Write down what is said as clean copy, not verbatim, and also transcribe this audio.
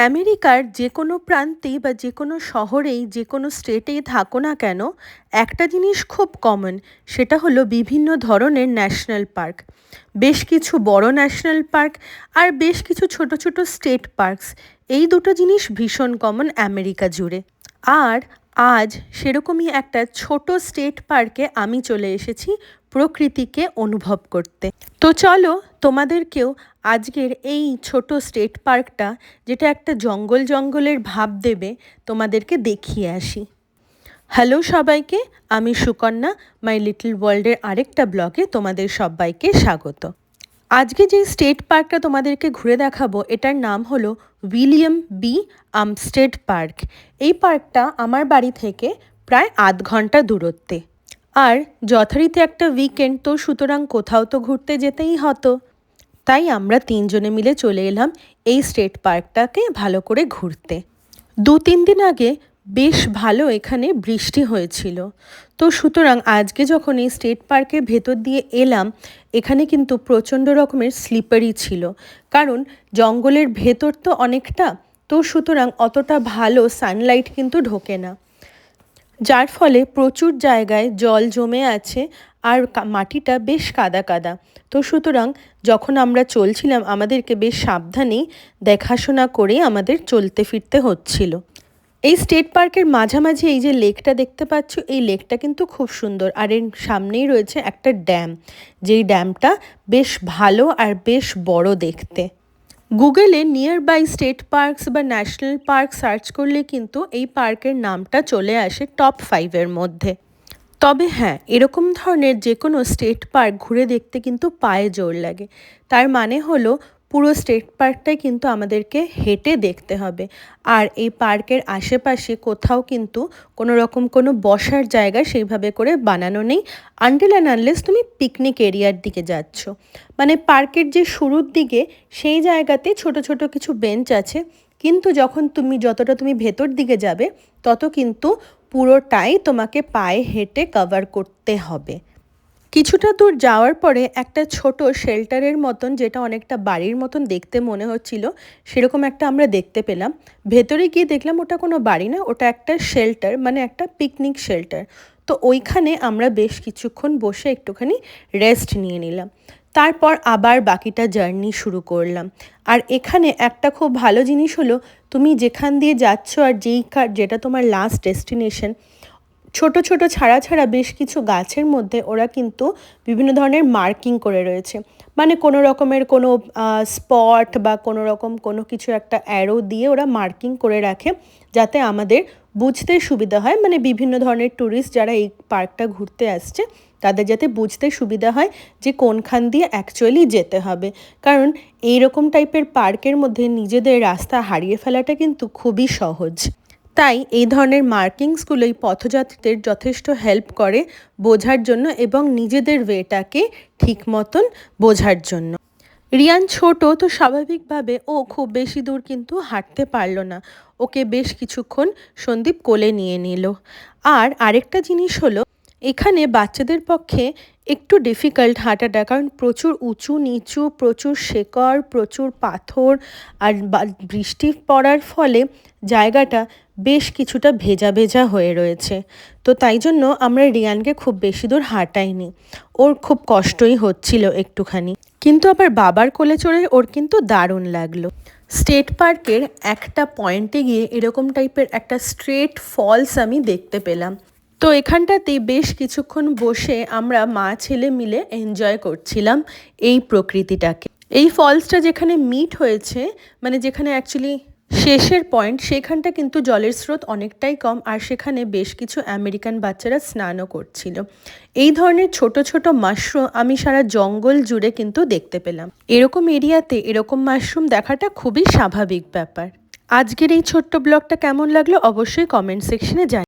আমেরিকার যে কোনো প্রান্তেই বা যে কোনো শহরেই যে কোনো স্টেটেই থাকো না কেন, একটা জিনিস খুব কমন, সেটা হলো বিভিন্ন ধরনের ন্যাশনাল পার্ক। বেশ কিছু বড় ন্যাশনাল পার্ক আর বেশ কিছু ছোট ছোট স্টেট পার্কস। এই দুটো জিনিস ভীষণ কমন আমেরিকা জুড়ে। আর আজ সেরকমই একটা ছোট স্টেট পার্কে আমি চলে এসেছি প্রকৃতিকে অনুভব করতে। তো চলো তোমাদেরকেও আজকের এই ছোট স্টেট পার্কটা, যেটা একটা জঙ্গল জঙ্গলের ভাব দেবে, তোমাদেরকে দেখিয়ে আসি। হ্যালো সবাইকে, আমি সুকন্যা, মাই লিটল ওয়ার্ল্ডের আরেকটা ব্লগে তোমাদের সবাইকে স্বাগত। আজকে যে স্টেট পার্কটা তোমাদেরকে ঘুরে দেখাবো, এটার নাম হলো উইলিয়াম বি আমস্টেড পার্ক। এই পার্কটা আমার বাড়ি থেকে প্রায় আধ ঘন্টা দূরত্বে। আর যথারীতি একটা উইকেন্ড, তো সুতরাং কোথাও তো ঘুরতে যেতেই হতো। তাই আমরা তিনজনে মিলে চলে এলাম এই স্টেট পার্কটাকে ভালো করে ঘুরতে। 2-3 দিন আগে বেশ ভালো এখানে বৃষ্টি হয়েছিল। তো সুতরাং আজকে যখন এই স্টেট পার্কের ভেতর দিয়ে এলাম, এখানে কিন্তু প্রচণ্ড রকমের স্লিপারি ছিল, কারণ জঙ্গলের ভেতর তো অনেকটা, তো সুতরাং অতটা ভালো সানলাইট কিন্তু ঢোকে না, যার ফলে প্রচুর জায়গায় জল জমে আছে আর মাটিটা বেশ কাদা কাদা। তো সুতরাং যখন আমরা চলছিলাম, আমাদেরকে বেশ সাবধানেই দেখাশোনা করে আমাদের চলতে ফিরতে হচ্ছিল। এই স্টেট পার্কের মাঝামাঝি এই যে লেকটা দেখতে পাচ্ছ, এই লেকটা কিন্তু খুব সুন্দর, আর এর সামনেই রয়েছে একটা ড্যাম, যেই ড্যামটা বেশ ভালো আর বেশ বড় দেখতে। গুগলে নিয়ার বাই স্টেট পার্কস বা ন্যাশনাল পার্ক সার্চ করলে কিন্তু এই পার্কের নামটা চলে আসে টপ 5-এর মধ্যে। তবে হ্যাঁ, এরকম ধরনের যে কোনো স্টেট পার্ক ঘুরে দেখতে কিন্তু পায়ে জোর লাগে। তার মানে হলো পুরো স্টেট পার্কটাই কিন্তু আমাদেরকে হেঁটে দেখতে হবে। আর এই পার্কের আশেপাশে কোথাও কিন্তু কোনো রকম কোনো বসার জায়গা সেইভাবে করে বানানো নেই, আনটিল অ্যান্ড আনলেস তুমি পিকনিক এরিয়ার দিকে যাচ্ছ। মানে পার্কের যে শুরুর দিকে সেই জায়গাতে ছোট ছোট কিছু বেঞ্চ আছে, কিন্তু যখন যতটা তুমি ভেতর দিকে যাবে, তত কিন্তু পুরোটাই তোমাকে পায়ে হেঁটে কভার করতে হবে। কিছুটা দূর যাওয়ার পরে একটা ছোট শেল্টারের মতন, যেটা অনেকটা বাড়ির মতন দেখতে মনে হচ্ছিল, সেরকম একটা আমরা দেখতে পেলাম। ভেতরে গিয়ে দেখলাম ওটা কোনো বাড়ি না, ওটা একটা শেল্টার, মানে একটা পিকনিক শেল্টার। তো ওইখানে আমরা বেশ কিছুক্ষণ বসে একটুখানি রেস্ট নিয়ে নিলাম। তারপর আবার বাকিটা জার্নি শুরু করলাম। আর এখানে একটা খুব ভালো জিনিস হলো, তুমি যেখান দিয়ে যাচ্ছ আর যেটা তোমার লাস্ট ডেস্টিনেশন, ছোট ছোট ছাড়া ছাড়া বেশ কিছু গাছের মধ্যে ওরা কিন্তু বিভিন্ন ধরনের মার্কিং করে রয়েছে। মানে কোনো রকমের কোনো স্পট বা কোনো রকম কোনো কিছু একটা অ্যারো দিয়ে ওরা মার্কিং করে রাখে, যাতে আমাদের বুঝতে সুবিধা হয়। মানে বিভিন্ন ধরনের ট্যুরিস্ট যারা এই পার্কটা ঘুরতে আসছে, তাদের যাতে বুঝতে সুবিধা হয় যে কোনখান দিয়ে অ্যাকচুয়ালি যেতে হবে। কারণ এইরকম টাইপের পার্কের মধ্যে নিজেদের রাস্তা হারিয়ে ফেলাটা কিন্তু খুবই সহজ। তাই এই ধরনের মার্কিংসগুলোই পথযাত্রীদের যথেষ্ট হেল্প করে বোঝার জন্য এবং নিজেদের ওয়েটাকে ঠিক মতন বোঝার জন্য। রিয়ান ছোট, তো স্বাভাবিকভাবে ও খুব বেশি দূর কিন্তু হাঁটতে পারলো না। ওকে বেশ কিছুক্ষণ সন্দীপ কোলে নিয়ে নিল। আর আরেকটা জিনিস হলো, এখানে বাচ্চাদের পক্ষে একটু ডিফিকাল্ট হাঁটাটা, কারণ প্রচুর উঁচু নিচু, প্রচুর শেকড়, প্রচুর পাথর, আর বৃষ্টি পড়ার ফলে জায়গাটা বেশ কিছুটা ভেজা ভেজা হয়ে রয়েছে। তো তাই জন্য আমরা রিয়ানকে খুব বেশি দূর হাঁটাইনি, ওর খুব কষ্টই হচ্ছিল একটুখানি। কিন্তু আবার বাবার কোলে চড়ে ওর কিন্তু দারুণ লাগলো। স্টেট পার্কের একটা পয়েন্টে গিয়ে এরকম টাইপের একটা স্ট্রেট ফলস আমি দেখতে পেলাম। তো এখানটাতেই বেশ কিছুক্ষণ বসে আমরা মা ছেলে মিলে এনজয় করছিলাম এই প্রকৃতিটাকে। এই ফলসটা যেখানে মিট হয়েছে, মানে যেখানে অ্যাকচুয়ালি শেষের পয়েন্ট, সেখানটা কিন্তু জলের স্রোত অনেকটাই কম, আর সেখানে বেশ কিছু আমেরিকান বাচ্চারা স্নানও করছিল। এই ধরনের ছোট ছোট মাশরুম আমি সারা জঙ্গল জুড়ে কিন্তু দেখতে পেলাম। এরকম এরিয়াতে এরকম মাশরুম দেখাটা খুবই স্বাভাবিক ব্যাপার। আজকের এই ছোট্ট ব্লগটা কেমন লাগলো অবশ্যই কমেন্ট সেকশনে জানাবেন।